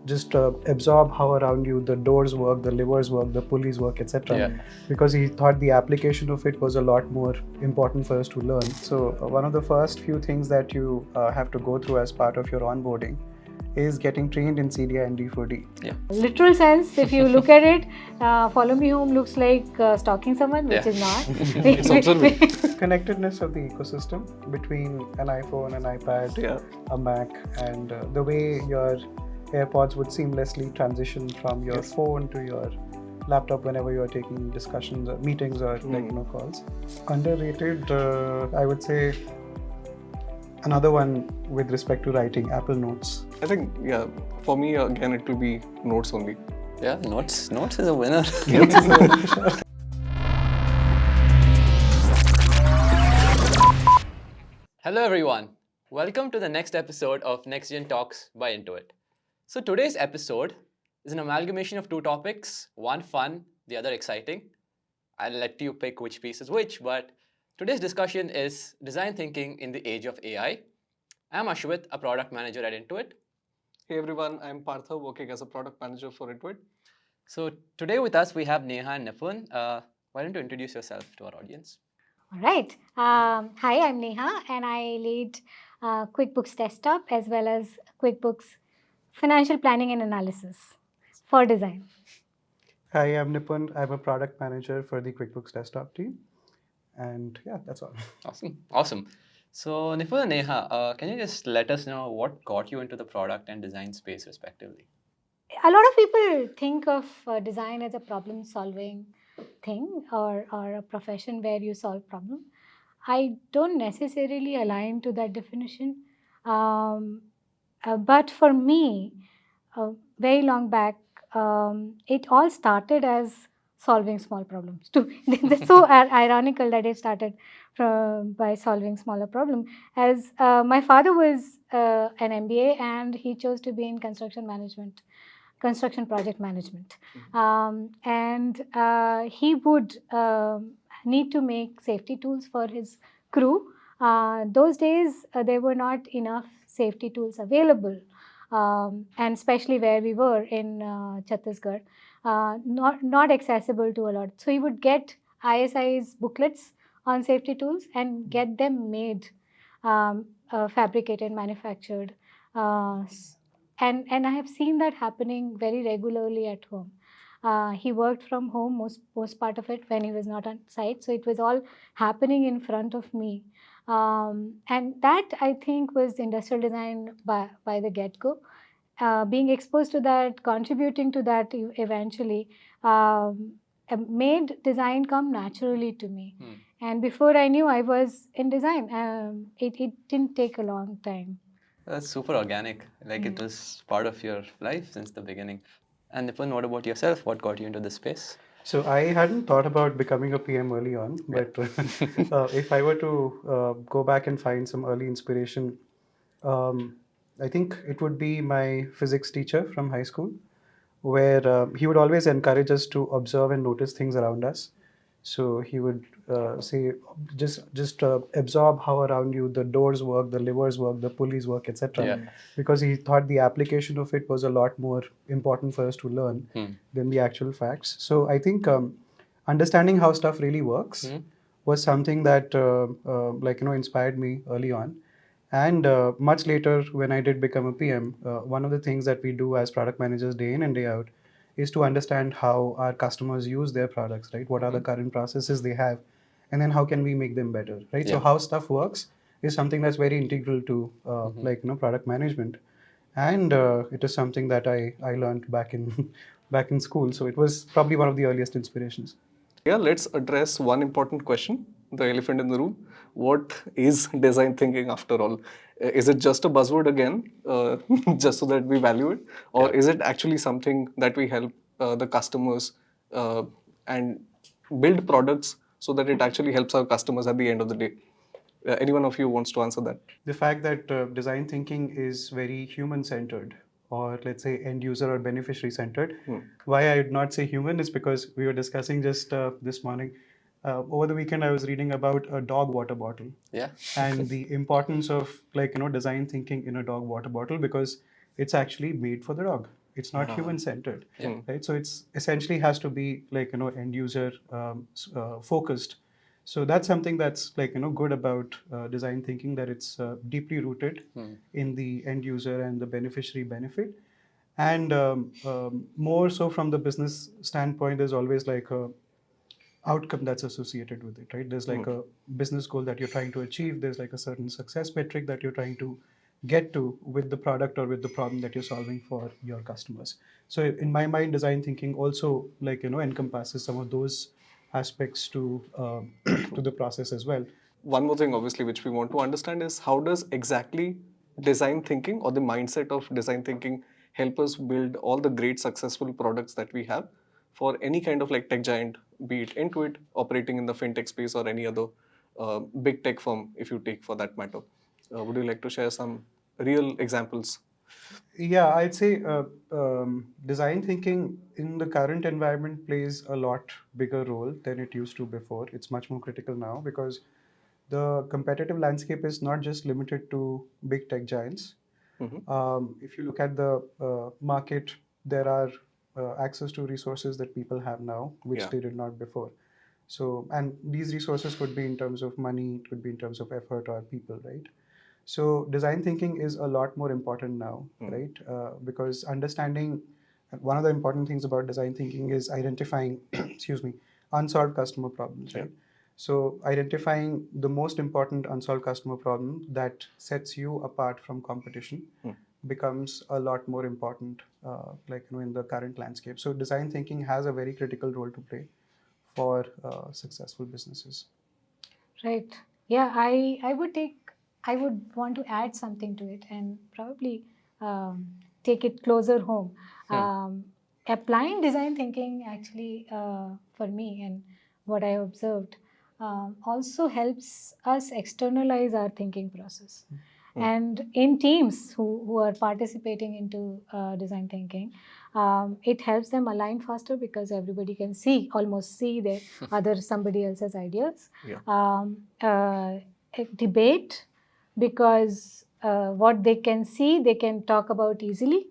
just absorb how around you the doors work, the levers work, the pulleys work, etc. Yeah. Because he thought the application of it was a lot more important for us to learn. So one of the first few things that you have to go through as part of your onboarding is getting trained in CDI and D4D. Yeah. Literal sense, if you look at it, follow me home looks like stalking someone, which is not. It's observing. Connectedness of the ecosystem between an iPhone, an iPad, Yeah. a Mac, and the way your AirPods would seamlessly transition from your phone to your laptop whenever you are taking discussions or meetings or calls. Underrated, I would say. Another one with respect to writing, Apple Notes. I think, for me, again, it will be notes only. Yeah, notes is a winner. Hello everyone. Welcome to the next episode of NextGen Talks by Intuit. So today's episode is an amalgamation of two topics, one fun, the other exciting. I'll let you pick which piece is which, but today's discussion is design thinking in the age of AI. I'm Ashwith, a product manager at Intuit. Hey everyone, I'm Partha, working as a product manager for Intuit. So today with us we have Neha and Nipun. Why don't you introduce yourself to our audience? All right. Hi, I'm Neha, and I lead QuickBooks Desktop as well as QuickBooks Financial Planning and Analysis for design. Hi, I'm Nipun. I'm a product manager for the QuickBooks Desktop team. And yeah, that's all. Awesome. So Nipun and Neha, can you just let us know what got you into the product and design space respectively? A lot of people think of design as a problem-solving thing or a profession where you solve problem. I don't necessarily align to that definition. But for me, very long back, it all started as solving small problems too. That's so ironical that it started by solving smaller problem. As my father was an MBA and he chose to be in construction project management, and he would need to make safety tools for his crew. Those days there were not enough safety tools available, and especially where we were in Chhattisgarh, not accessible to a lot. So he would get ISI's booklets on safety tools and get them made, fabricated, manufactured. And I have seen that happening very regularly at home. He worked from home most part of it when he was not on site, so it was all happening in front of me. And that, I think, was industrial design by the get-go. Being exposed to that, contributing to that eventually, made design come naturally to me. And before I knew I was in design, it didn't take a long time. That's super organic. Like it was part of your life since the beginning. And Nipun, what about yourself? What got you into this space? So I hadn't thought about becoming a PM early on, but if I were to go back and find some early inspiration, I think it would be my physics teacher from high school, where he would always encourage us to observe and notice things around us. So he would say, just absorb how around you the doors work, the levers work, the pulleys work, etc. Yeah. Because he thought the application of it was a lot more important for us to learn than the actual facts. So I think understanding how stuff really works was something that inspired me early on. And much later, when I did become a PM, one of the things that we do as product managers day in and day out is to understand how our customers use their products, right? What are the current processes they have, and then how can we make them better, right? So how stuff works is something that's very integral to product management, and it is something that I learned back in school. So it was probably one of the earliest inspirations. Yeah, let's address one important question, the elephant in the room. What is design thinking after all? Is it just a buzzword again, just so that we value it? Or is it actually something that we help the customers and build products so that it actually helps our customers at the end of the day? Any one of you wants to answer that? The fact that design thinking is very human-centered, or let's say end user or beneficiary centered. Why I would not say human is because we were discussing just this morning. Over the weekend, I was reading about a dog water bottle. Yeah. And the importance of design thinking in a dog water bottle, because it's actually made for the dog. It's not human centered, Yeah. right? So it's essentially has to be like end user focused. So that's something that's like good about design thinking, that it's deeply rooted in the end user and the beneficiary benefit. And more so from the business standpoint, there's always like a outcome that's associated with it, right? There's like a business goal that you're trying to achieve. There's like a certain success metric that you're trying to get to with the product or with the problem that you're solving for your customers. So in my mind, design thinking also like encompasses some of those aspects to to the process as well. One more thing, obviously, which we want to understand is how does exactly design thinking or the mindset of design thinking help us build all the great successful products that we have for any kind of like tech giant, be it Intuit, operating in the fintech space, or any other big tech firm, if you take for that matter. Would you like to share some real examples? Yeah, I'd say design thinking in the current environment plays a lot bigger role than it used to before. It's much more critical now because the competitive landscape is not just limited to big tech giants. If you look at the market, there are access to resources that people have now, which Yeah. they did not before. So, and these resources could be in terms of money, it could be in terms of effort or people, right? So, design thinking is a lot more important now, right? Because understanding one of the important things about design thinking is identifying, excuse me, unsolved customer problems, right? So, identifying the most important unsolved customer problem that sets you apart from competition becomes a lot more important, like in the current landscape. So, design thinking has a very critical role to play for successful businesses. Right. Yeah, I would want to add something to it and probably take it closer home. Applying design thinking actually for me and what I observed also helps us externalize our thinking process. And in teams who are participating into design thinking, it helps them align faster because everybody can almost see their somebody else's ideas. Debate because what they can see, they can talk about easily.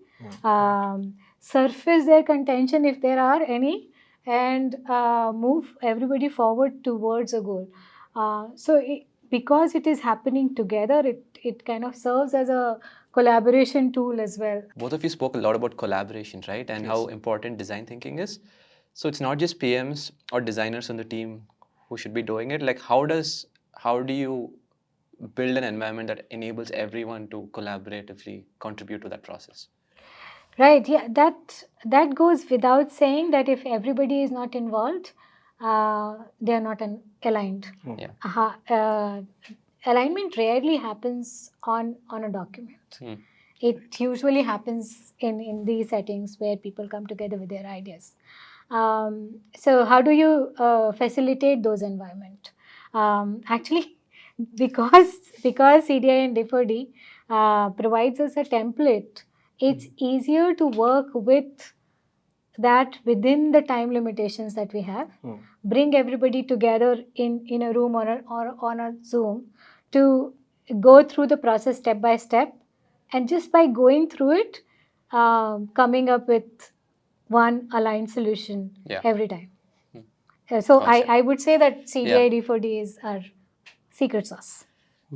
Surface their contention if there are any, and move everybody forward towards a goal. Because it is happening together, it kind of serves as a collaboration tool as well. Both of you spoke a lot about collaboration, right? And how important design thinking is. So it's not just PMs or designers on the team who should be doing it. Like how do you build an environment that enables everyone to collaboratively contribute to that process? Right. Yeah. That goes without saying that if everybody is not involved, they are not aligned. Yeah. Alignment rarely happens on a document. It usually happens in these settings where people come together with their ideas. So how do you facilitate those environment? Actually, because CDI and D4D provides us a template, it's easier to work with that within the time limitations that we have. Bring everybody together in a room or on a Zoom to go through the process step by step, and just by going through it, coming up with one aligned solution every time. So Awesome. I would say that CDI D4D is our secret sauce.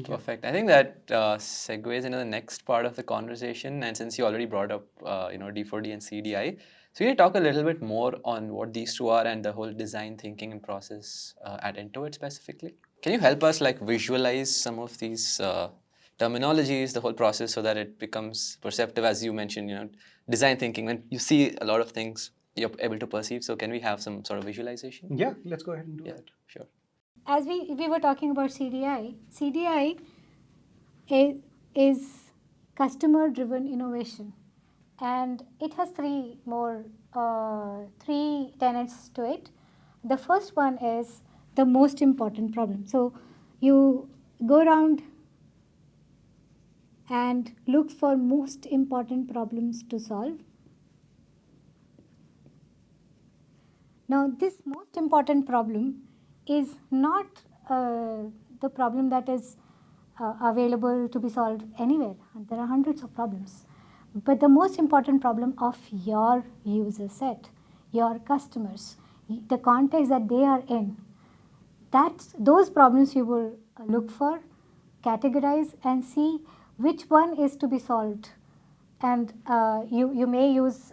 Perfect. I think that segues into the next part of the conversation. And since you already brought up, D4D and CDI, so can you talk a little bit more on what these two are and the whole design thinking and process at Intuit specifically? Can you help us like visualize some of these terminologies, the whole process, so that it becomes perceptive, as you mentioned, design thinking, when you see a lot of things, you're able to perceive. So can we have some sort of visualization? Yeah, let's go ahead and do that. Sure. As we were talking about CDI is customer driven innovation, and it has three tenets to it. The first one is the most important problem. So you go around and look for most important problems to solve. Now, this most important problem is not the problem that is available to be solved anywhere. There are hundreds of problems. but the most important problem of your user set, your customers, the context that they are in, those problems you will look for, categorize, and see which one is to be solved. And you may use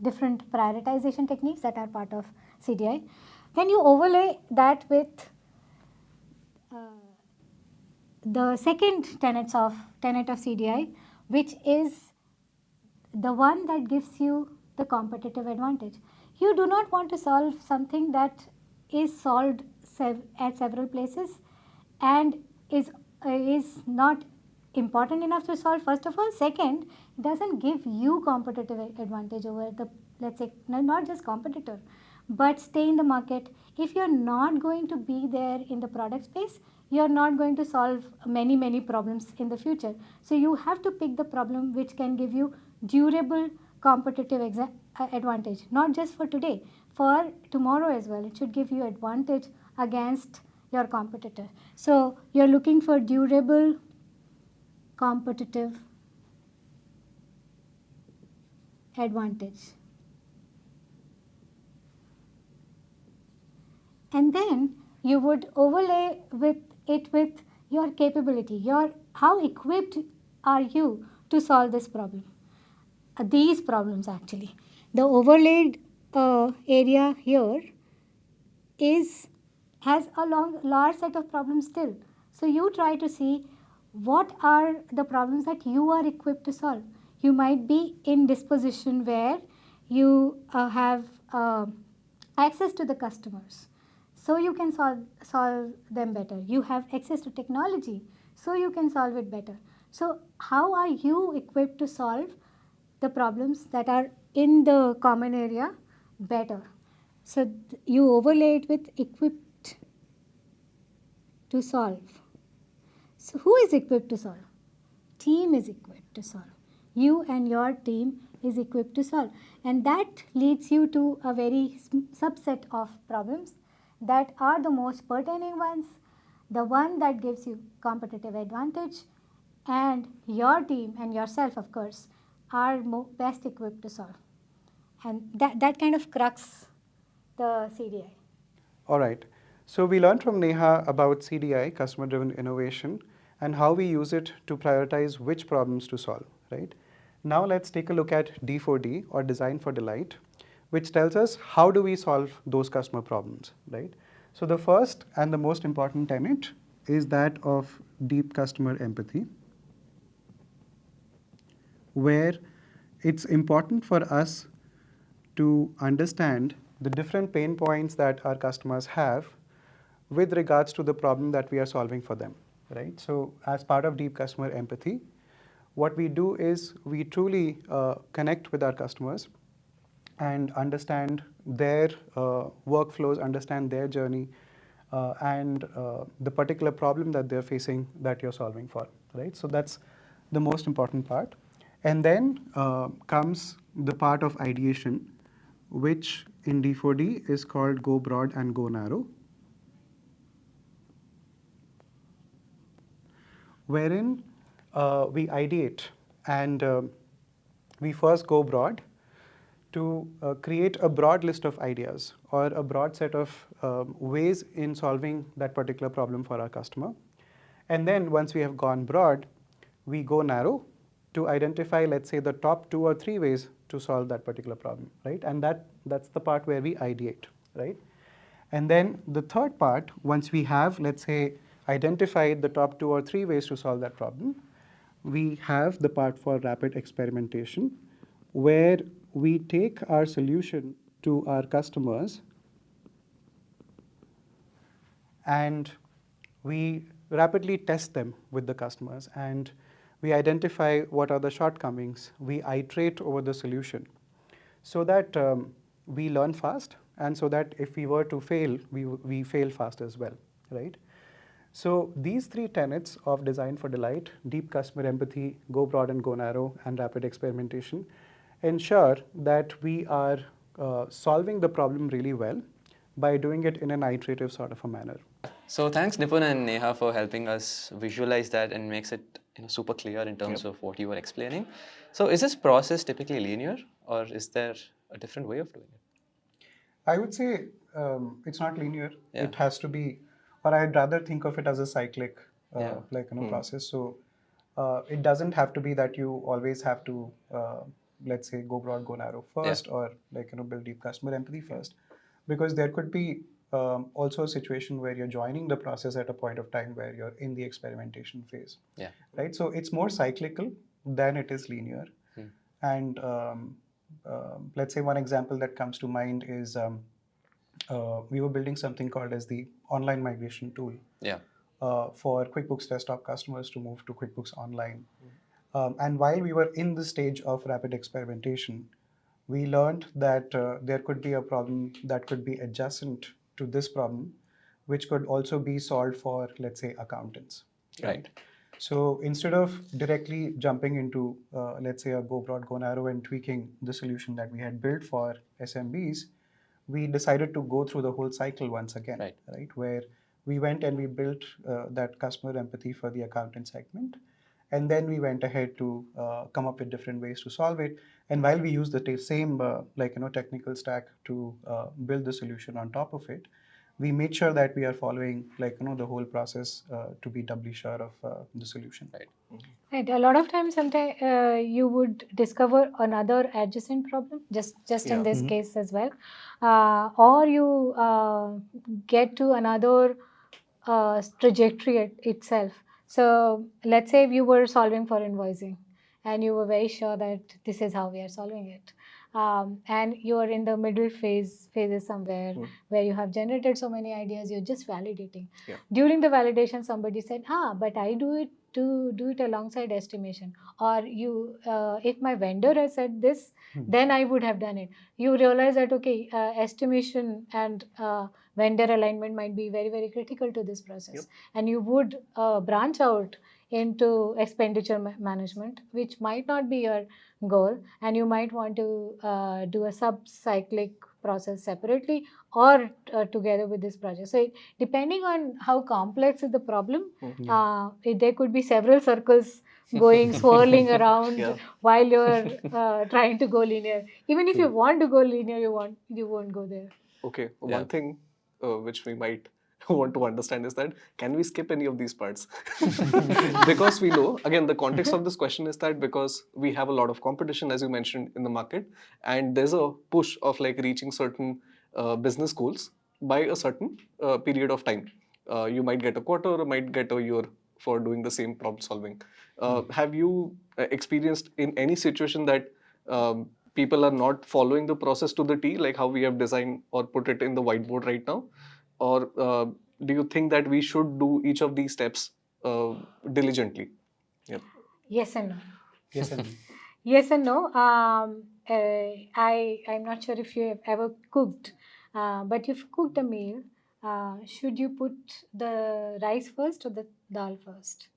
different prioritization techniques that are part of CDI. Then you overlay that with the second tenet of CDI, which is the one that gives you the competitive advantage. You do not want to solve something that is solved at several places and is not important enough to solve, first of all. Second, it doesn't give you competitive advantage over the, let's say, not just competitor, but stay in the market. If you're not going to be there in the product space, you're not going to solve many problems in the future. So you have to pick the problem which can give you durable competitive advantage, not just for today, for tomorrow as well. It should give you advantage against your competitor. So you're looking for durable competitive advantage. And then you would overlay with your capability, how equipped are you to solve this problem, these problems actually. The overlaid area here has a large set of problems still. So you try to see what are the problems that you are equipped to solve. You might be in disposition where you have access to the customers, so you can solve them better. You have access to technology, so you can solve it better. So how are you equipped to solve the problems that are in the common area better? So you overlay it with equipped to solve. So who is equipped to solve? Team is equipped to solve. You and your team is equipped to solve. And that leads you to a very subset of problems that are the most pertaining ones, the one that gives you competitive advantage, and your team and yourself, of course, are best equipped to solve. And that kind of crux the CDI. All right. So we learned from Neha about CDI, customer-driven innovation, and how we use it to prioritize which problems to solve, right? Now let's take a look at D4D, or Design for Delight, which tells us how do we solve those customer problems, right? So the first and the most important tenet is that of deep customer empathy, where it's important for us to understand the different pain points that our customers have with regards to the problem that we are solving for them, right? So as part of deep customer empathy, what we do is we truly connect with our customers and understand their workflows, understand their journey, and the particular problem that they're facing that you're solving for, right? So that's the most important part. And then comes the part of ideation, which in D4D is called go broad and go narrow, wherein we ideate and we first go broad to create a broad list of ideas or a broad set of ways in solving that particular problem for our customer. And then once we have gone broad, we go narrow to identify, let's say, the top 2 or 3 ways to solve that particular problem, right? And that's the part where we ideate, right? And then the third part, once we have, let's say, identified the top 2 or 3 ways to solve that problem, we have the part for rapid experimentation, where we take our solution to our customers and we rapidly test them with the customers, and we identify what are the shortcomings. We iterate over the solution so that we learn fast, and so that if we were to fail, we fail fast as well, right? So these 3 tenets of Design for Delight, deep customer empathy, go broad and go narrow, and rapid experimentation, ensure that we are solving the problem really well by doing it in an iterative sort of a manner. So thanks Nipun and Neha for helping us visualize that and makes it super clear in terms of what you were explaining. So is this process typically linear, or is there a different way of doing it? I would say it's not linear. Yeah. It has to be, or I'd rather think of it as a cyclic, process. So it doesn't have to be that you always have to, let's say, go broad, go narrow first, or build deep customer empathy first, because there could be also a situation where you're joining the process at a point of time where you're in the experimentation phase. Yeah. Right. So it's more cyclical than it is linear, and let's say one example that comes to mind is we were building something called as the online migration tool for QuickBooks Desktop customers to move to QuickBooks Online. And while we were in the stage of rapid experimentation, we learned that there could be a problem that could be adjacent to this problem, which could also be solved for, let's say, accountants. Right. So instead of directly jumping into, let's say, a go broad, go narrow and tweaking the solution that we had built for SMBs, we decided to go through the whole cycle once again, right? Where we went and we built that customer empathy for the accountant segment. And then we went ahead to come up with different ways to solve it. And while we used the same technical stack to build the solution on top of it, we made sure that we are following the whole process to be doubly sure of the solution. Right. Right. A lot of times, sometimes you would discover another adjacent problem, just in this case as well, or you get to another trajectory itself. So let's say you were solving for invoicing, and you were very sure that this is how we are solving it. And you are in the middle phases somewhere where you have generated so many ideas, you're just validating. During the validation, somebody said, but I do it alongside estimation, or you if my vendor has said this, then I would have done it. You realize that estimation and vendor alignment might be very, very critical to this process, and you would branch out into expenditure management, which might not be your goal, and you might want to do a sub-cyclic process separately or together with this project. So depending on how complex is the problem, there could be several circles going swirling around while you're trying to go linear. Even if you want to go linear, you won't go there. Okay, one thing which we might want to understand is that can we skip any of these parts? Because we know, again, the context of this question is that because we have a lot of competition, as you mentioned, in the market, and there's a push of reaching certain business goals by a certain period of time. You might get a quarter or might get a year for doing the same problem solving. Have you experienced in any situation that people are not following the process to the T, like how we have designed or put it in the whiteboard right now? Or do you think that we should do each of these steps diligently? Yes and no. Yes and no. Yes and no. I'm not sure if you have ever cooked, but you've cooked a meal. Should you put the rice first or the dal first?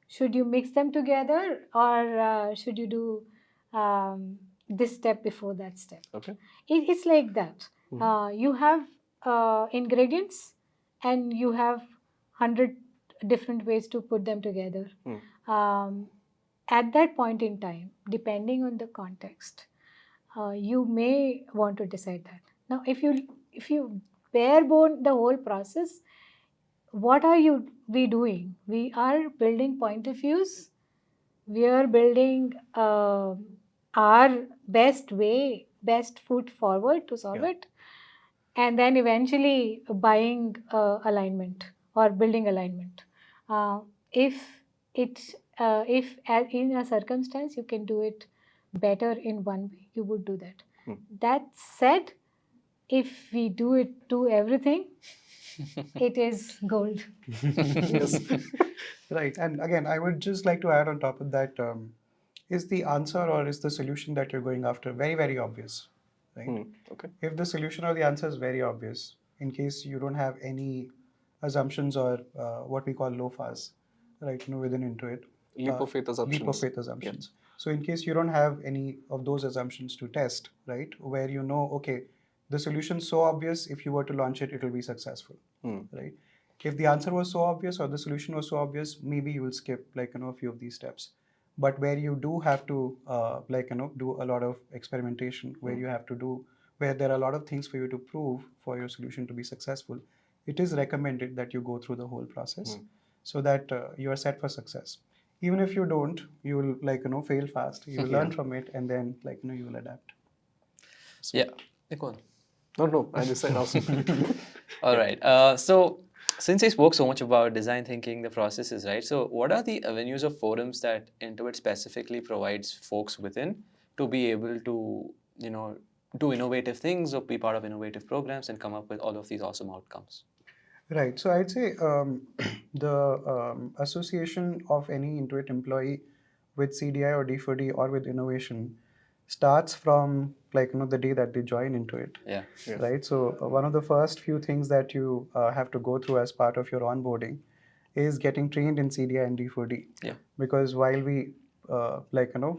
Should you mix them together, or should you do this step before that step? Okay. It's like that. You have ingredients, and you have 100 different ways to put them together. At that point in time, depending on the context, you may want to decide that. Now, if you bare bone the whole process, what are we doing? We are building point of views. We are building our best foot forward to solve it, and then eventually buying alignment or building alignment. If in a circumstance you can do it better in one way, you would do that. That said, if we do everything, it is gold. Yes. Right. And again, I would just like to add on top of that, is the answer or is the solution that you're going after very, very obvious? Right? Okay. If the solution or the answer is very obvious, in case you don't have any assumptions or what we call LOFAs, right, within Intuit. Leap of faith assumptions. Leap of faith assumptions. So in case you don't have any of those assumptions to test, right, where okay, the solution's so obvious, if you were to launch it, it will be successful, right? If the answer was so obvious or the solution was so obvious, maybe you will skip a few of these steps. But where you do have to do a lot of experimentation, where there are a lot of things for you to prove for your solution to be successful, it is recommended that you go through the whole process so that you are set for success. Even if you don't, you will fail fast. You will learn from it, and then you will adapt. Yeah, Nipun. No, I decided also. All right. So since you spoke so much about design thinking, the processes, right? So what are the avenues or forums that Intuit specifically provides folks within to be able to, do innovative things or be part of innovative programs and come up with all of these awesome outcomes? Right. So I'd say the association of any Intuit employee with CDI or D4D or with innovation starts from the day that they join Intuit. Yeah. Right. So one of the first few things that you have to go through as part of your onboarding is getting trained in CDI and D4D. Yeah. Because while we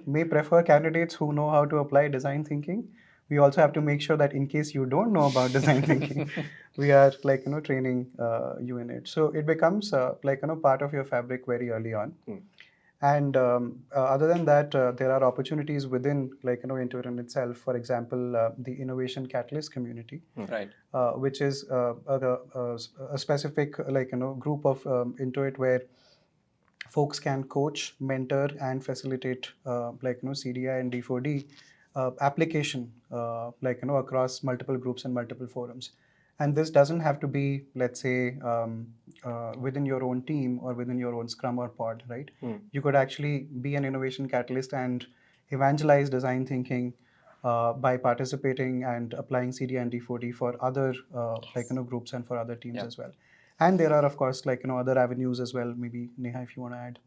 may prefer candidates who know how to apply design thinking, we also have to make sure that in case you don't know about design thinking, we are training you in it. So it becomes part of your fabric very early on. And other than that, there are opportunities within Intuit in itself. For example, the Innovation Catalyst community, Right. which is a specific group of Intuit where folks can coach, mentor, and facilitate CDI and D4D application across multiple groups and multiple forums. And this doesn't have to be, let's say, within your own team or within your own Scrum or Pod, right? You could actually be an innovation catalyst and evangelize design thinking by participating and applying CD and D4D for other groups and for other teams as well. And there are, of course, other avenues as well. Maybe Neha, if you want to add.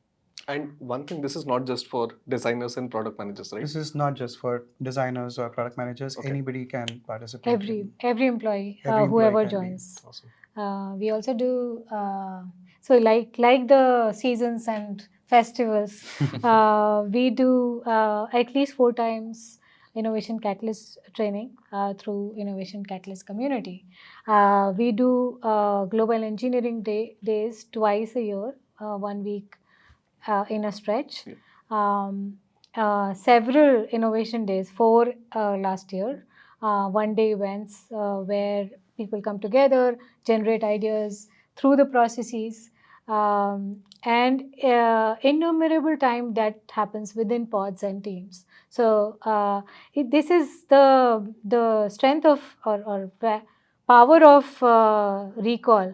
And one thing, this is not just for designers and product managers, right? This is not just for designers or product managers. Okay. Anybody can participate. Every employee, Every whoever employee can be. joins. Awesome. We also do so like the seasons and festivals. We do at least 4 times Innovation Catalyst training through Innovation Catalyst community. We do Global Engineering days twice a year, 1 week in a stretch. Several innovation days, 4 last year, 1-day events where people come together, generate ideas through the processes, and innumerable time that happens within pods and teams. So this is the strength of or power of recall.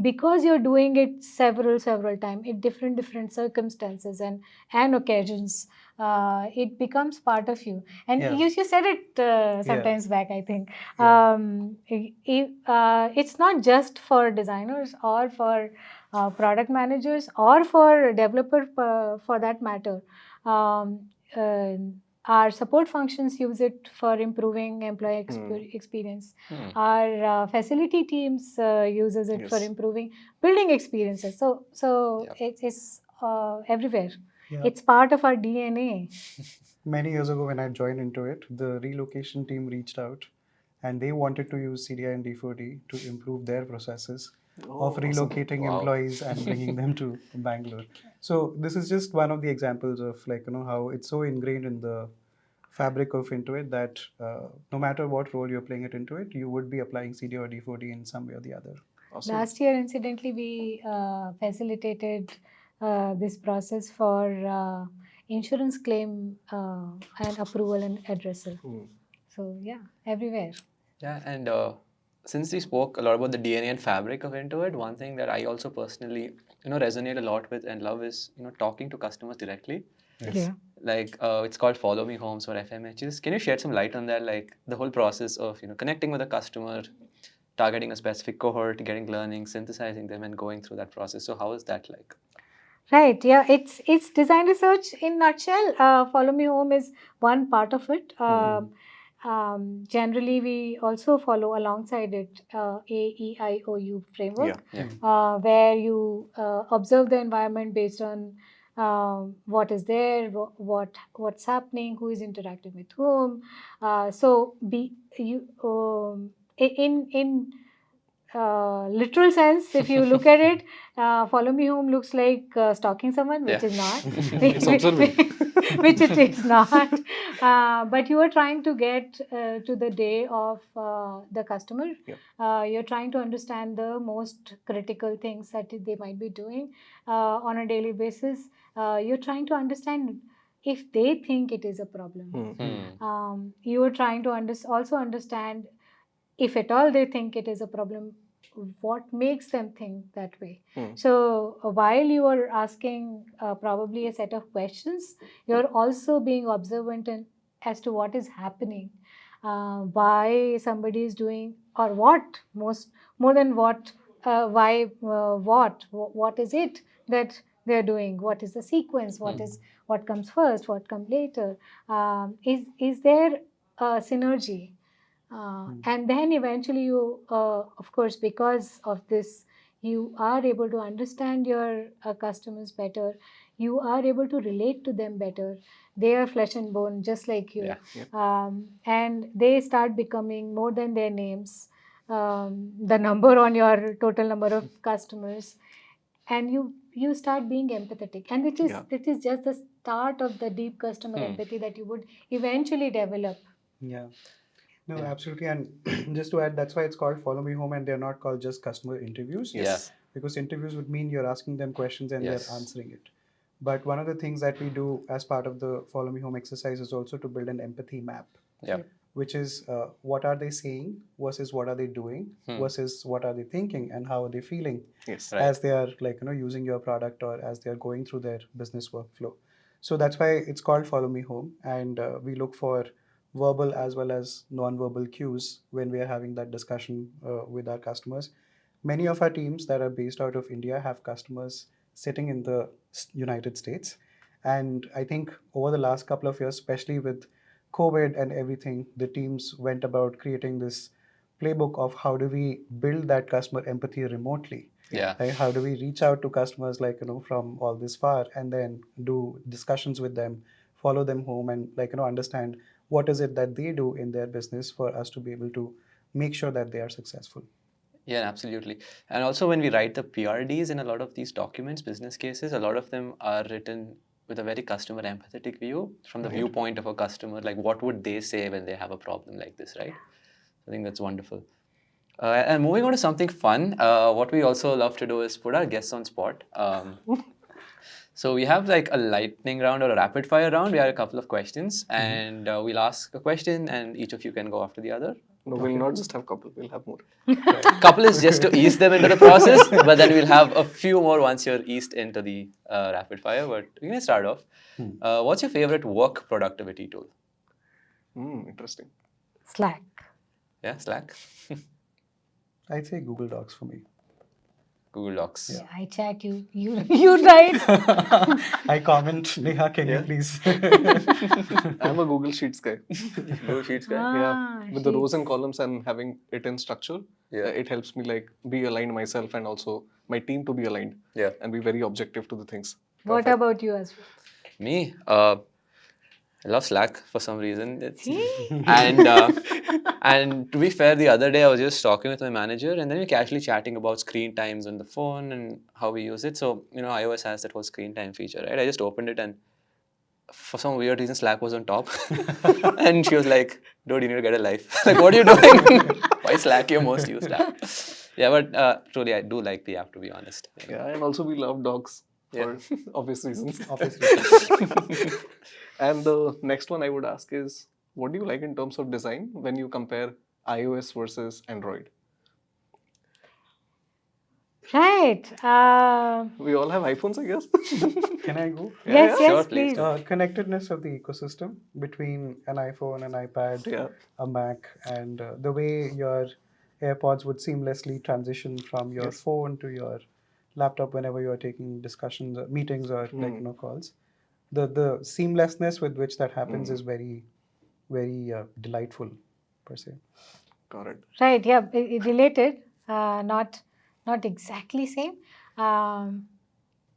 Because you're doing it several times in different circumstances and occasions, it becomes part of you. And you said it sometimes back, I think. It's not just for designers or for product managers or for developer for that matter. Our support functions use it for improving employee experience. Our facility teams uses it for improving building experiences. So it's everywhere. It's part of our DNA. Many years ago when I joined Intuit, the relocation team reached out and they wanted to use CDI and D4D to improve their processes of relocating employees and bringing them to Bangalore. So this is just one of the examples of how it's so ingrained in the fabric of Intuit that no matter what role you're playing at Intuit, you would be applying CD or D4D in some way or the other. Awesome. Last year, incidentally, we facilitated this process for insurance claim and approval and addressal. So yeah, everywhere. Yeah, and since we spoke a lot about the DNA and fabric of Intuit, one thing that I also personally, resonate a lot with and love is, talking to customers directly. Yes. Yeah. Like it's called Follow Me Homes or FMHs. Can you shed some light on that? Like the whole process of, connecting with a customer, targeting a specific cohort, getting learning, synthesizing them, and going through that process. So how is that like? Right. Yeah. It's design research in nutshell. Follow Me Home is one part of it. Generally, we also follow alongside it AEIOU framework, where you observe the environment based on what is there, what's happening, who is interacting with whom. literal sense, if you look at it, follow me home looks like stalking someone, which Yeah. is not. It's observing. Which it is not. But you are trying to get to the day of the customer. Yeah. You're trying to understand the most critical things that they might be doing on a daily basis. You're trying to understand if they think it is a problem. You are trying to also understand, if at all they think it is a problem, what makes them think that way. So while you are asking probably a set of questions, you're also being observant as to what is happening, why somebody is doing, or what, more than what, why, what is it that they're doing, what is the sequence, what comes first, what comes later, is there a synergy. And then eventually you, of course, because of this, you are able to understand your customers better. You are able to relate to them better. They are flesh and bone, just like you. And they start becoming more than their names, the number on your total number of customers. And you start being empathetic. And it is just the start of the deep customer empathy that you would eventually develop. Yeah. No, absolutely. And just to add, that's why it's called Follow Me Home, and they're not called just customer interviews. Yes. Because interviews would mean you're asking them questions and they're answering it. But one of the things that we do as part of the Follow Me Home exercise is also to build an empathy map. Which is what are they saying versus what are they doing versus what are they thinking and how are they feeling as they are using your product or as they are going through their business workflow. So that's why it's called Follow Me Home, and we look for verbal as well as non-verbal cues when we are having that discussion with our customers. Many of our teams that are based out of India have customers sitting in the United States, and I think over the last couple of years, especially with COVID and everything, the teams went about creating this playbook of how do we build that customer empathy remotely. Like how do we reach out to customers from all this far and then do discussions with them, follow them home, and understand what is it that they do in their business for us to be able to make sure that they are successful. Yeah, absolutely. And also when we write the PRDs in a lot of these documents, business cases, a lot of them are written with a very customer empathetic view from the viewpoint of a customer, like what would they say when they have a problem like this, right? I think that's wonderful. And moving on to something fun, what we also love to do is put our guests on spot. So we have like a lightning round or a rapid fire round. We have a couple of questions and we'll ask a question and each of you can go after the other. No, we'll not just have couple, we'll have more. Couple is just to ease them into the process, but then we'll have a few more once you're eased into the rapid fire. But we can start off. What's your favorite work productivity tool? Interesting. Slack. Yeah, Slack. I'd say Google Docs for me. Google Docs. Yeah, I chat, you write. I comment, Neha, can you please? I'm a Google Sheets guy. Google Sheets guy. Yeah, with the rows and columns and having it in structure, it helps me like be aligned myself and also my team to be aligned. Yeah. And be very objective to the things. What about you, Ashwith? Me, I love Slack for some reason. And to be fair, the other day I was just talking with my manager, and then we were casually chatting about screen times on the phone and how we use it. So iOS has that whole screen time feature, right? I just opened it, and for some weird reason, Slack was on top, and she was like, "Dude, you need to get a life. Like, what are you doing? Why Slack your most used app?" Yeah, but truly, I do like the app, to be honest. Yeah, and also we love dogs for obvious reasons. Obviously. And the next one I would ask is, what do you like in terms of design when you compare iOS versus Android? Right. We all have iPhones, I guess. Can I go? Yes, Sure, please. Connectedness of the ecosystem between an iPhone, an iPad, a Mac, and the way your AirPods would seamlessly transition from your phone to your laptop whenever you are taking discussions, meetings, or calls. The seamlessness with which that happens is very, very delightful, per se. Got it. Right. Yeah. Related. Not exactly same.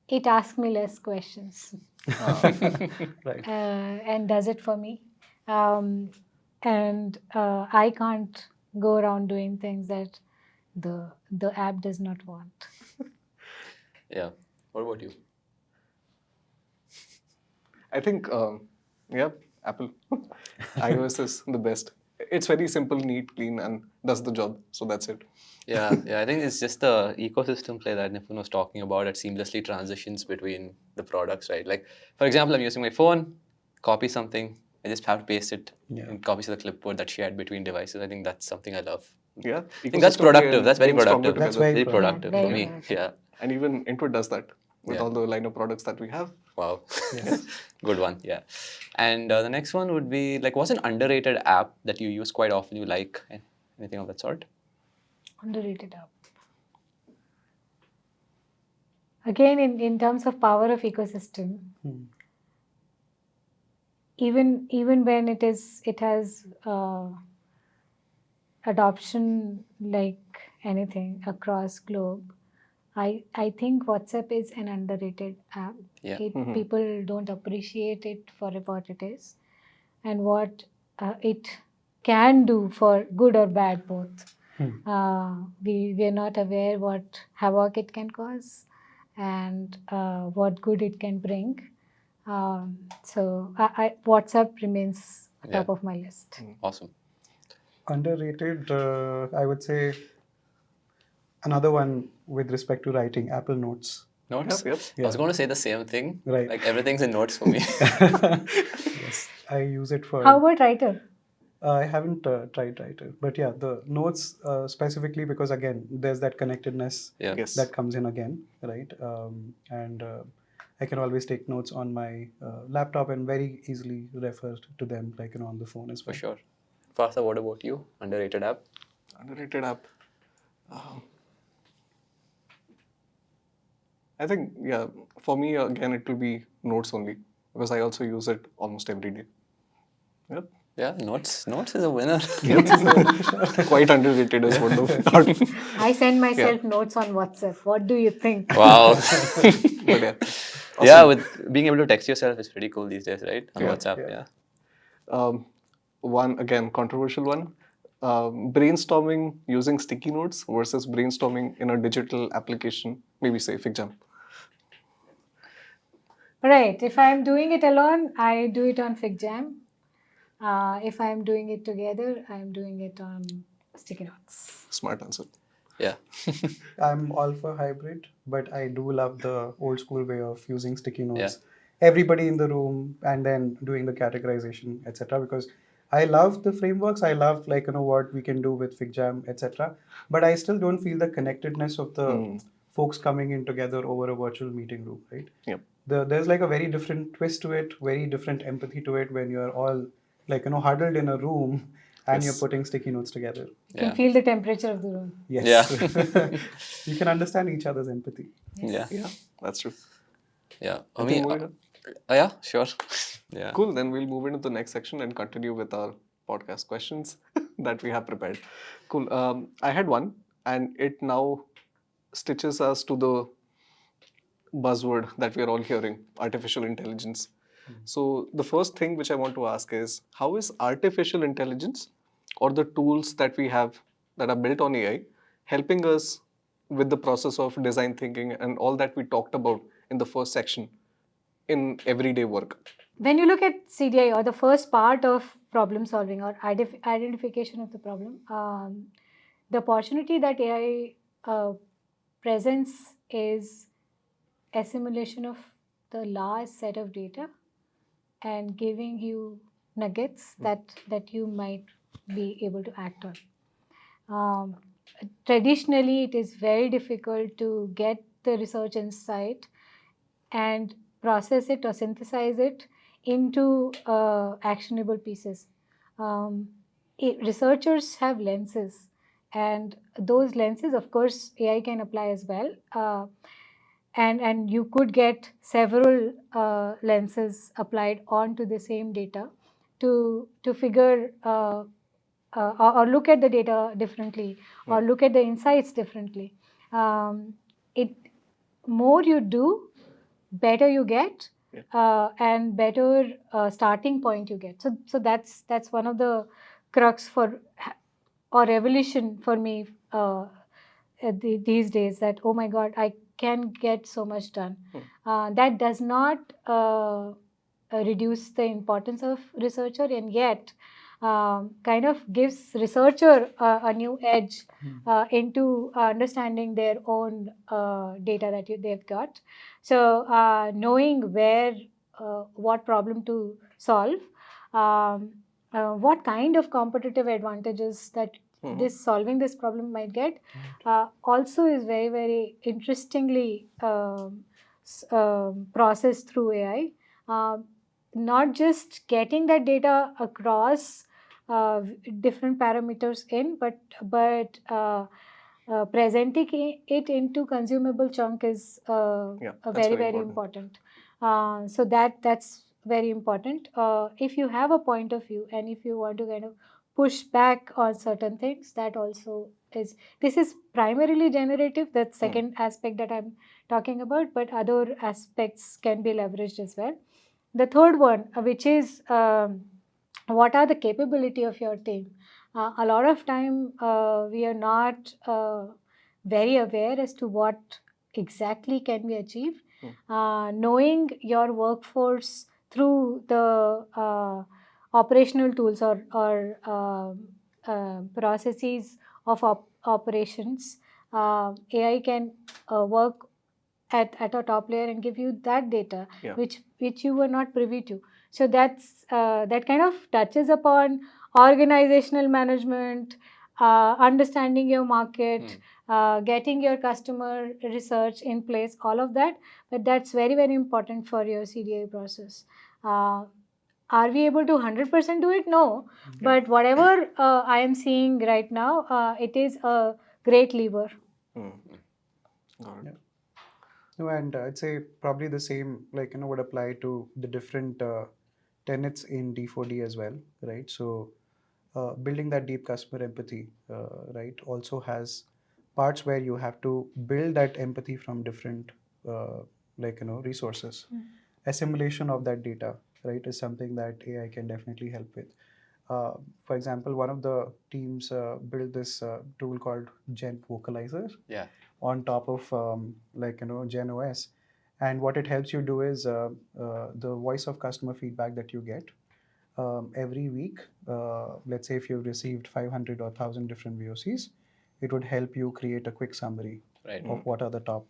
It asks me less questions. Right. And does it for me. And I can't go around doing things that the app does not want. Yeah. What about you? I think, yeah, Apple. iOS is the best. It's very simple, neat, clean, and does the job. So that's it. Yeah. I think it's just the ecosystem play that Nipun was talking about that seamlessly transitions between the products, right? Like, for example, I'm using my phone, copy something, I just have to paste it in copies to the clipboard that shared between devices. I think that's something I love. Yeah, I think that's ecosystem play productive. and That's very being stronger productive. That's together. very Very productive Yeah, for very me. productive. Yeah. And even Intuit does that with Yeah. all the line of products that we have. Wow. Yes. Good one. Yeah. And the next one would be like, what's an underrated app that you use quite often? You like anything of that sort? Underrated app. Again, in terms of power of ecosystem, even when it has adoption like anything across globe, I think WhatsApp is an underrated app. Yeah. People don't appreciate it for what it is and what it can do for good or bad both. We're not aware what havoc it can cause and what good it can bring. So WhatsApp remains top of my list. Awesome. Underrated, I would say another one with respect to writing, Apple Notes. Notes? Yep. I was going to say the same thing. Right. Like everything's in notes for me. Yes, I use it for. How about writer? I haven't tried writer, but yeah, the notes specifically because again, there's that connectedness Yeah. Yes. that comes in again, right? And I can always take notes on my laptop and very easily refer to them, like on the phone as For well. sure. Partha, what about you? Underrated app? Underrated app. I think, yeah, for me, again, it will be Notes only because I also use it almost every day. Yep. Yeah, notes. Notes is a winner. Quite underrated is what the I send myself notes on WhatsApp. What do you think? Wow. But yeah. Yeah, with being able to text yourself is pretty cool these days, right? On Yeah, WhatsApp, yeah. One, again, controversial one. Brainstorming using sticky notes versus brainstorming in a digital application, maybe say FigJam. Right. If I'm doing it alone, I do it on FigJam. If I'm doing it together, I'm doing it on sticky notes. Smart answer. Yeah. I'm all for hybrid, but I do love the old school way of using sticky notes. Yeah. Everybody in the room and then doing the categorization, etc. Because I love the frameworks. I love what we can do with FigJam, etc. But I still don't feel the connectedness of the folks coming in together over a virtual meeting room, right? Yep. There's like a very different twist to it, very different empathy to it when you're all huddled in a room and you're putting sticky notes together. You can feel the temperature of the room. Yes. Yeah. You can understand each other's empathy. Yes. Yeah, that's true. Yeah. I think moving on. Yeah, sure. Yeah. Cool. Then we'll move into the next section and continue with our podcast questions that we have prepared. Cool. I had one, and it now stitches us to the buzzword that we are all hearing, artificial intelligence. So the first thing which I want to ask is, how is artificial intelligence or the tools that we have that are built on AI helping us with the process of design thinking and all that we talked about in the first section in everyday work? When you look at CDI or the first part of problem solving or identification of the problem, the opportunity that AI presents is assimilation of the large set of data and giving you nuggets that you might be able to act on. Traditionally, it is very difficult to get the research insight and process it or synthesize it into actionable pieces. Researchers have lenses, and those lenses, of course, AI can apply as well. And you could get several lenses applied onto the same data to figure or look at the data differently or look at the insights differently. It more you do, better you get, and better starting point you get. So that's one of the crux for or revolution for me these days, that oh my god, I can get so much done. That does not reduce the importance of researcher, and yet kind of gives researcher a new edge into understanding their own data that they've got. So knowing where what problem to solve, what kind of competitive advantages that this solving this problem might get, also is very, very interestingly processed through AI. Not just getting that data across different parameters in, but presenting it into consumable chunk is That's very, very very important. So that's very important. If you have a point of view and if you want to kind of push back on certain things, that also is, this is primarily generative, that second aspect that I'm talking about, but other aspects can be leveraged as well. The third one, which is what are the capability of your team. A lot of time we are not very aware as to what exactly can be achieved. Knowing your workforce through the operational tools or processes of operations, AI can work at a top layer and give you that data, which you were not privy to. So that's that kind of touches upon organizational management, understanding your market, getting your customer research in place, all of that. But that's very, very important for your CDI process. Are we able to 100% do it? No. But whatever I am seeing right now, it is a great lever. Got it. No, and I'd say probably the same, like, would apply to the different tenets in D4D as well, right? So building that deep customer empathy, right, also has parts where you have to build that empathy from different, resources. Assimilation of that data, right, is something that AI can definitely help with. For example, one of the teams built this tool called Gen Vocalizer on top of Gen OS, and what it helps you do is the voice of customer feedback that you get every week. Let's say if you've received 500 or 1,000 different VOCs, it would help you create a quick summary of what are the top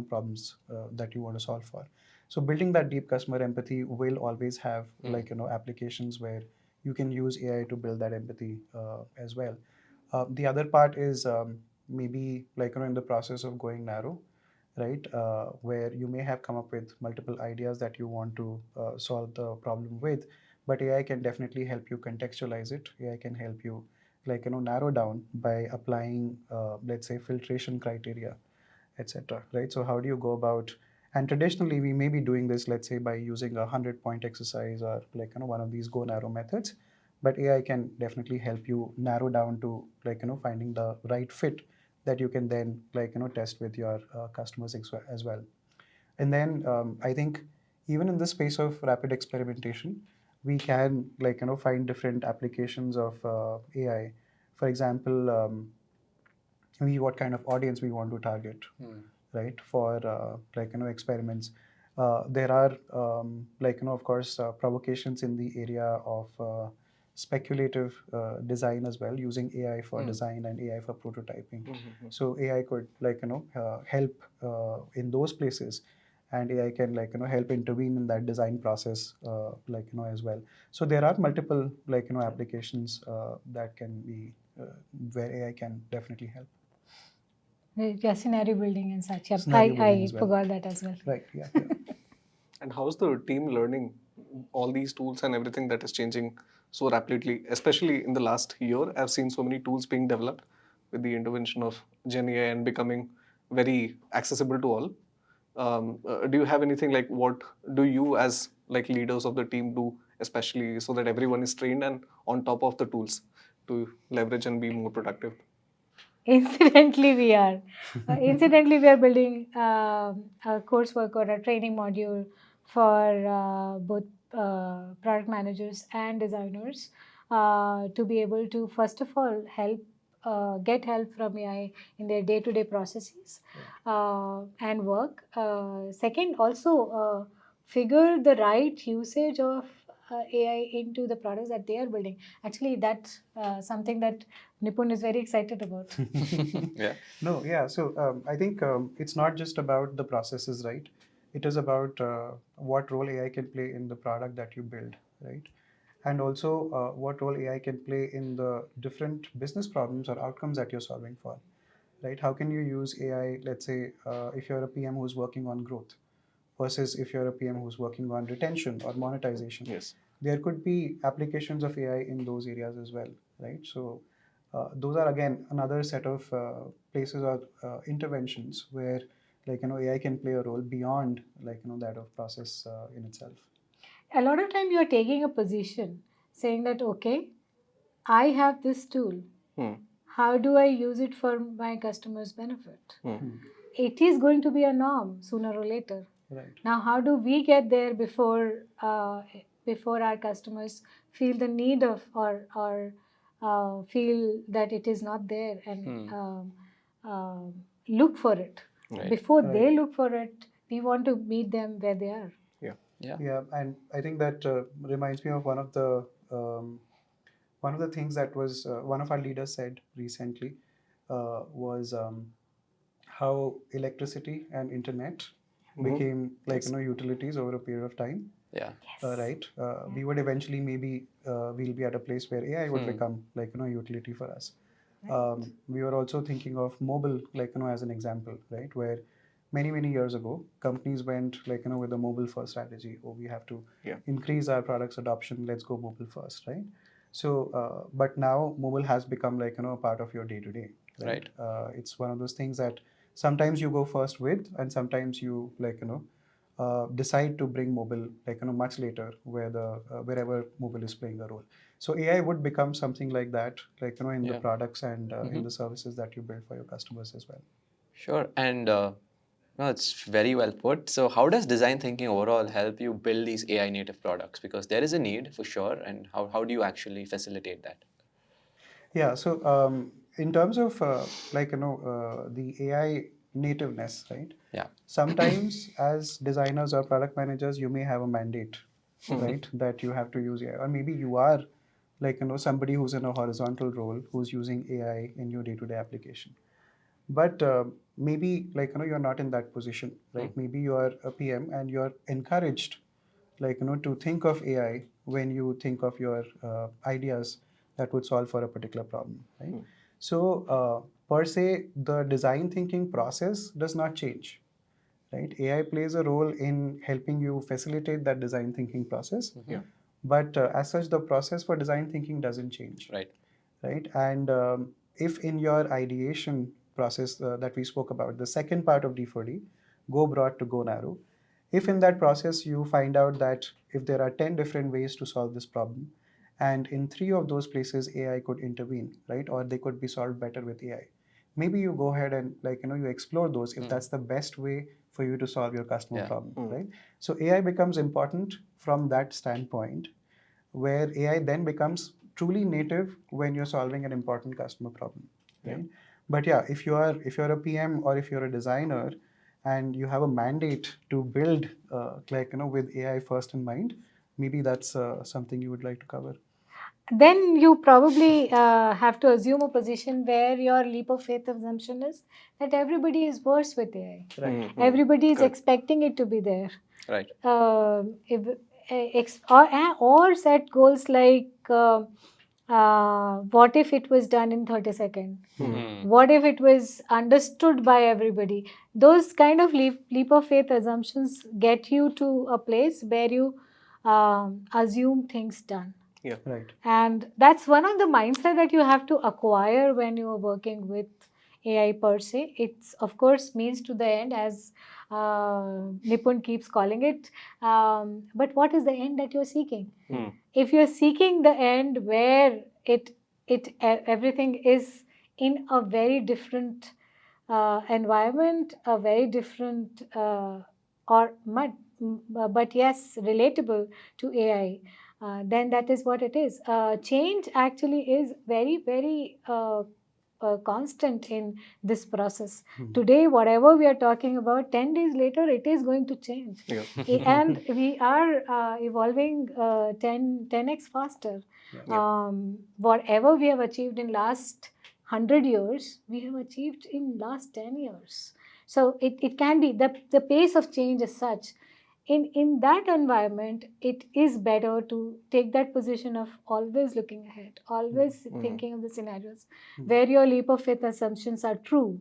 problems that you want to solve for. So building that deep customer empathy will always have applications where you can use AI to build that empathy as well. The other part is maybe in the process of going narrow, right? Where you may have come up with multiple ideas that you want to solve the problem with, but AI can definitely help you contextualize it. AI can help you narrow down by applying let's say filtration criteria, etc. Right? So how do you go about? And traditionally, we may be doing this, let's say, by using a 100-point exercise or one of these go narrow methods. But AI can definitely help you narrow down to finding the right fit that you can then test with your customers as well. And then I think even in the space of rapid experimentation, we can find different applications of AI. For example, what kind of audience we want to target, right? For experiments. There are of course provocations in the area of speculative design as well, using AI for design and AI for prototyping. So AI could help in those places, and AI can help intervene in that design process as well. So there are multiple applications that can be where AI can definitely help. Yeah, scenario building and such. Yeah, Scenario building I as well. forgot that as well. Right. Yeah. And how's the team learning all these tools and everything that is changing so rapidly, especially in the last year? I've seen so many tools being developed with the intervention of Gen AI and becoming very accessible to all. Do you have anything like what do you as leaders of the team do, especially so that everyone is trained and on top of the tools to leverage and be more productive? Incidentally, we are. We are building a coursework or a training module for both product managers and designers to be able to, first of all, help get help from AI in their day-to-day processes and work. Second, also figure the right usage of AI into the products that they are building. Actually, that's something that Nipun is very excited about. Yeah. No, yeah. So I think it's not just about the processes, right? It is about what role AI can play in the product that you build, right? And also what role AI can play in the different business problems or outcomes that you're solving for, right? How can you use AI, let's say, if you're a PM who's working on growth versus if you're a PM who's working on retention or monetization? Yes. There could be applications of AI in those areas as well, right? So those are again another set of places or interventions where AI can play a role beyond that of process in itself. A lot of time you're taking a position saying that, okay, I have this tool. How do I use it for my customer's benefit? It is going to be a norm sooner or later. Right. Now, how do we get there before our customers feel the need of or feel that it is not there and look for it? Right. Before Right. they look for it, we want to meet them where they are. Yeah. Yeah, and I think that reminds me of one of the things that was one of our leaders said recently was how electricity and internet became utilities over a period of time. Yeah. Right. We would eventually maybe we'll be at a place where AI would become utility for us. We were also thinking of mobile as an example, right, where many years ago companies went with a mobile first strategy. Oh, we have to increase our products adoption, let's go mobile first, right? So but now mobile has become a part of your day to day, right? It's one of those things that sometimes you go first with and sometimes you decide to bring mobile much later where the wherever mobile is playing a role. So AI would become something like that in the products and in the services that you build for your customers as well. Sure. And no, it's very well put. So, how does design thinking overall help you build these AI native products? Because there is a need for sure. And how do you actually facilitate that? Yeah, so in terms of the AI nativeness, right? Yeah. Sometimes as designers or product managers, you may have a mandate, right, that you have to use AI, or maybe you are somebody who's in a horizontal role who's using AI in your day-to-day application. But maybe you're not in that position, right? Maybe you are a PM and you're encouraged to think of AI when you think of your ideas that would solve for a particular problem, right? So per se, the design thinking process does not change, right? AI plays a role in helping you facilitate that design thinking process. But as such, the process for design thinking doesn't change. Right. And if in your ideation process that we spoke about, the second part of D4D, go broad to go narrow, if in that process you find out that if there are 10 different ways to solve this problem, and in 3 of those places AI could intervene, right, or they could be solved better with AI, maybe you go ahead and you explore those if that's the best way for you to solve your customer problem, right? So AI becomes important from that standpoint, where AI then becomes truly native when you're solving an important customer problem, right? But yeah, if you're a PM or if you're a designer and you have a mandate to build with AI first in mind, maybe that's something you would like to cover. Then you probably have to assume a position where your leap of faith assumption is that everybody is worse with AI. Right. Everybody is expecting it to be there. Right. Or set goals like what if it was done in 30 seconds? What if it was understood by everybody? Those kind of leap of faith assumptions get you to a place where you assume things done. Yeah. Right. And that's one of the mindset that you have to acquire when you are working with AI per se. It's of course means to the end, as Nipun keeps calling it. But what is the end that you're seeking? If you're seeking the end where everything is in a very different environment, a very different but yes, relatable to AI, then that is what it is. Change actually is very constant in this process. Today, whatever we are talking about, 10 days later, it is going to change. And we are evolving 10x faster. Whatever we have achieved in last 100 years, we have achieved in last 10 years. So it can be, the pace of change is such. In that environment, it is better to take that position of always looking ahead, always thinking of the scenarios where your leap of faith assumptions are true,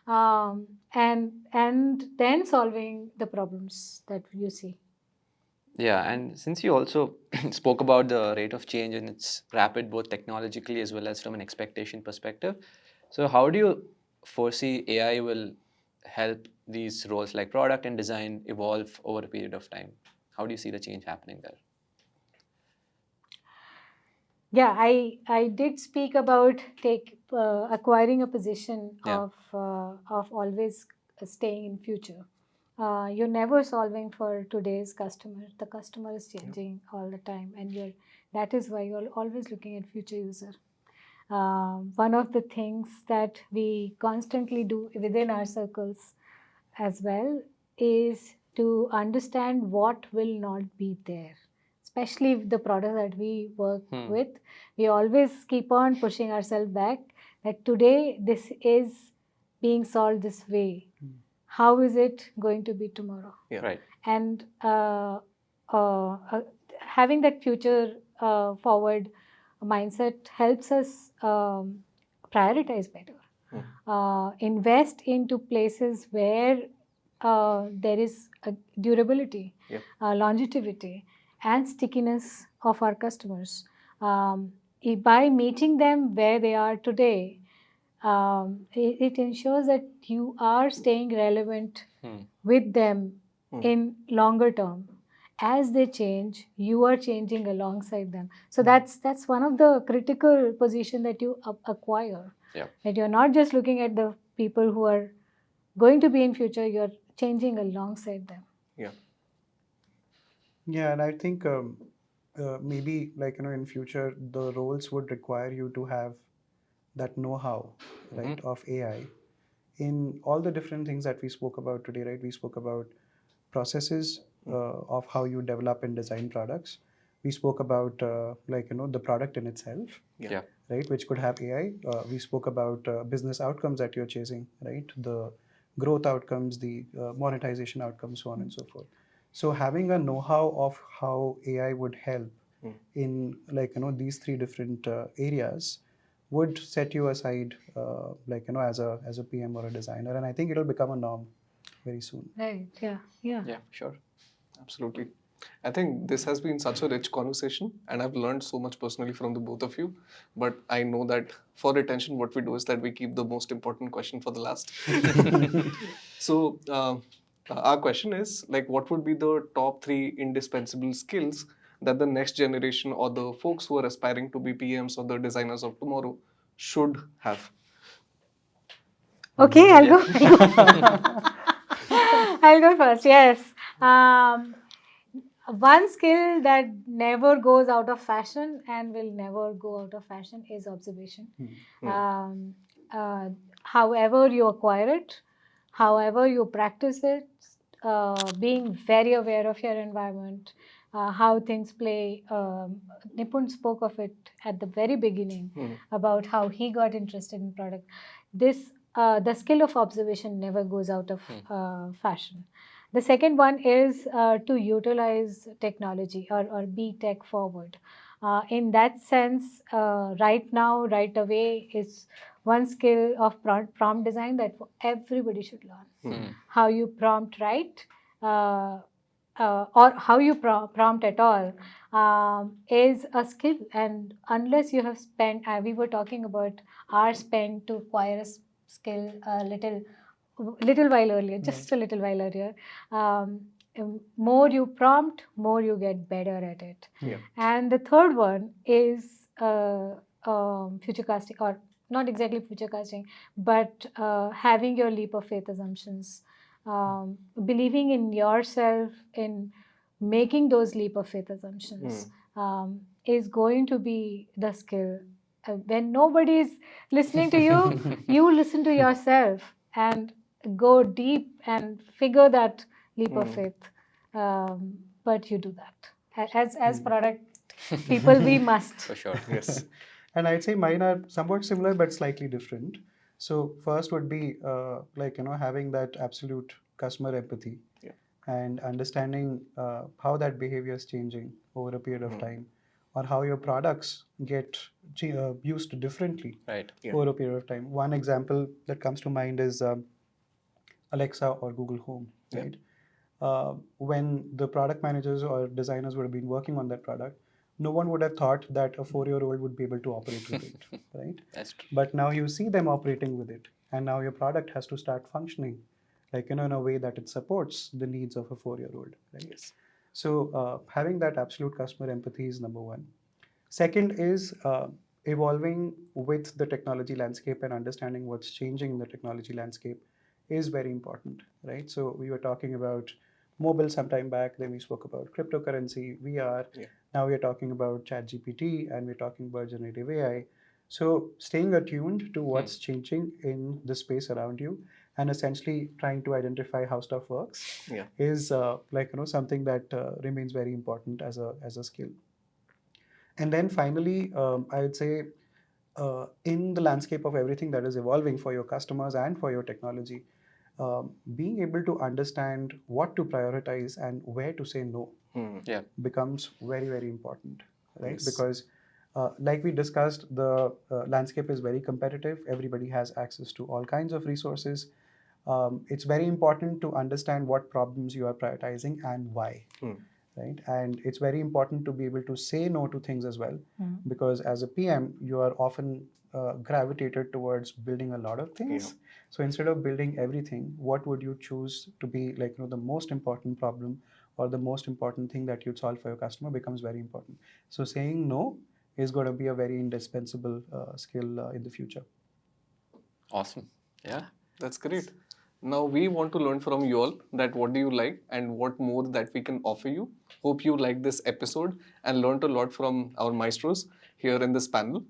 and then solving the problems that you see. Yeah, and since you also spoke about the rate of change and it's rapid both technologically as well as from an expectation perspective, so how do you foresee AI will help these roles like product and design evolve over a period of time? How do you see the change happening there? Yeah, I did speak about acquiring a position of always staying in future. You're never solving for today's customer. The customer is changing all the time, and that is why you're always looking at future user. One of the things that we constantly do within our circles as well is to understand what will not be there, especially the products that we work with. We always keep on pushing ourselves back that today this is being solved this way. How is it going to be tomorrow? Right. And having that future forward mindset helps us prioritize better, invest into places where there is a durability, longevity, and stickiness of our customers. By meeting them where they are today, it ensures that you are staying relevant with them in longer term. As they change, you are changing alongside them. So that's one of the critical position that you acquire. That you're not just looking at the people who are going to be in future, you're changing alongside them. Yeah, and I think maybe in future the roles would require you to have that know-how, right, of AI in all the different things that we spoke about today, right? We spoke about processes of how you develop and design products. We spoke about the product in itself, right, which could have AI. We spoke about business outcomes that you're chasing, right? The growth outcomes, the monetization outcomes, so on and so forth. So having a know-how of how AI would help in these three different areas would set you aside as a PM or a designer, and I think it'll become a norm very soon. Right. Yeah. Yeah, sure. Absolutely. I think this has been such a rich conversation, and I've learned so much personally from the both of you. But I know that for retention, what we do is that we keep the most important question for the last. So, our question is what would be the top 3 indispensable skills that the next generation or the folks who are aspiring to be PMs or the designers of tomorrow should have? Okay, I'll go. I'll go first. Yes. One skill that never goes out of fashion and will never go out of fashion is observation. However you acquire it, however you practice it, being very aware of your environment, how things play. Nipun spoke of it at the very beginning about how he got interested in product. The skill of observation never goes out of fashion. The second one is to utilize technology or be tech forward. In that sense, right now, right away, is one skill of prompt design that everybody should learn. How you prompt right, or how you prompt at all, is a skill. And unless you have spent, we were talking about hours spent to acquire a skill a little while earlier, just a little while earlier. More you prompt, more you get better at it. And the third one is future casting, or not exactly future casting, but having your leap of faith assumptions, believing in yourself, in making those leap of faith assumptions, is going to be the skill when nobody is listening to you, you listen to yourself and go deep and figure that leap of faith. But you do that. As product people, we must. For sure. Yes. And I'd say mine are somewhat similar but slightly different. So first would be having that absolute customer empathy and understanding how that behavior is changing over a period of time, or how your products get used differently Right. over a period of time. One example that comes to mind is Alexa or Google Home, right? When the product managers or designers would have been working on that product, no one would have thought that a 4-year-old would be able to operate with it, right? That's true. But now you see them operating with it, and now your product has to start functioning, in a way that it supports the needs of a 4-year-old, right? Yes. So having that absolute customer empathy is number one. Second is evolving with the technology landscape and understanding what's changing in the technology landscape is very important, right? So we were talking about mobile some time back, then we spoke about cryptocurrency, VR. Now we're talking about ChatGPT and we're talking about generative AI. So staying attuned to what's changing in the space around you and essentially trying to identify how stuff works is something that remains very important as a skill. And then finally, I would say in the landscape of everything that is evolving for your customers and for your technology, being able to understand what to prioritize and where to say no becomes very, very important, right? Yes. Because like we discussed, the landscape is very competitive. Everybody has access to all kinds of resources. It's very important to understand what problems you are prioritizing and why. Right? And it's very important to be able to say no to things as well, because as a PM, you are often gravitated towards building a lot of things. So instead of building everything, what would you choose to be the most important problem or the most important thing that you'd solve for your customer becomes very important. So saying no is going to be a very indispensable skill in the future. Awesome. Yeah. That's great. Now we want to learn from you all that what do you like and what more that we can offer you. Hope you like this episode and learned a lot from our maestros here in this panel.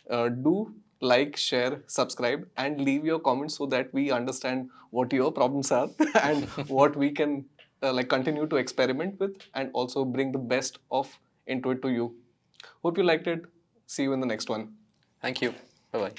Do like, share, subscribe, and leave your comments so that we understand what your problems are and what we can continue to experiment with and also bring the best of Intuit to you. Hope you liked it. See you in the next one. Thank you. Bye-bye.